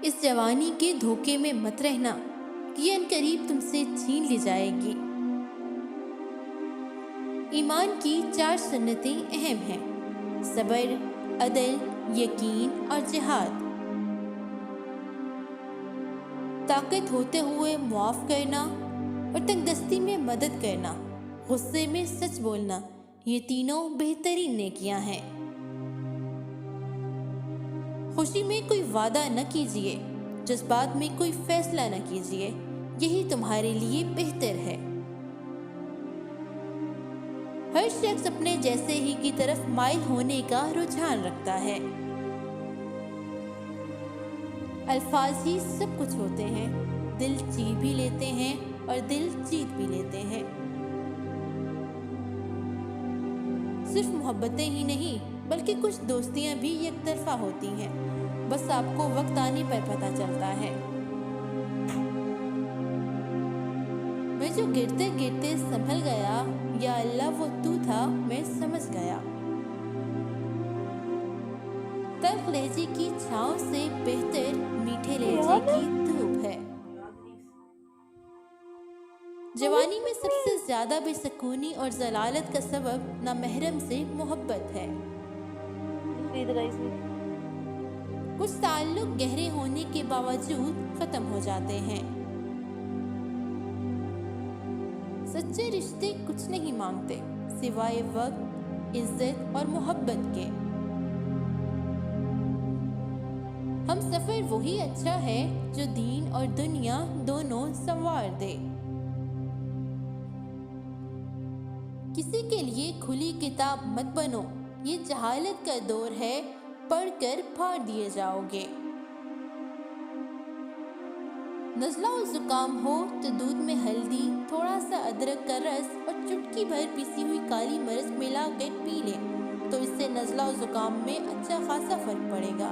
इस जवानी के धोखे में मत रहना कि ये अनकरीब तुमसे छीन ली जाएगी। ईमान की 4 सुन्नतें अहम हैं: सब्र, अदल, यकीन और जिहाद। ताकत होते हुए मुआफ करना और तंगदस्ती में मदद करना, गुस्से में सच बोलना, ये तीनों बेहतरीन नेकियां हैं। खुशी में कोई वादा न कीजिए, जज्बात में कोई फैसला न कीजिए, यही तुम्हारे लिए बेहतर है। हर शख्स अपने जैसे ही की तरफ माइल होने का रुझान रखता है। अल्फाज ही सब कुछ होते हैं, दिल चीर भी लेते हैं और दिल जीत भी लेते हैं। सिर्फ मोहब्बतें ही नहीं बल्कि कुछ दोस्तियां भी एक तरफा होती हैं, बस आपको वक्त आने पर पता चलता है। मैं जो गिरते गिरते संभल गया, या अल्लाह वो तू था मैं समझ गया। तल्ख लहजे की छाँव से बेहतर मीठे लहजे की धूप है। जवानी में सबसे ज्यादा बेसकूनी और जलालत का सबब नामहरम से मोहब्बत है। कुछ ताल्लुक गहरे होने के बावजूद खत्म हो जाते हैं। सच्चे रिश्ते कुछ नहीं मांगते सिवाय वक्त, इज्जत और मोहब्बत के। हम सफर वही अच्छा है जो दीन और दुनिया दोनों संवार दे। किसी के लिए खुली किताब मत बनो, ये जहालत का दौर है, पढ़कर फाड़ दिए जाओगे। नज़ला और जुकाम हो तो दूध में हल्दी, थोड़ा सा अदरक का रस और चुटकी भर पिसी हुई काली मिर्च मिलाकर पी लें, तो इससे नज़ला और जुकाम में अच्छा खासा फर्क पड़ेगा।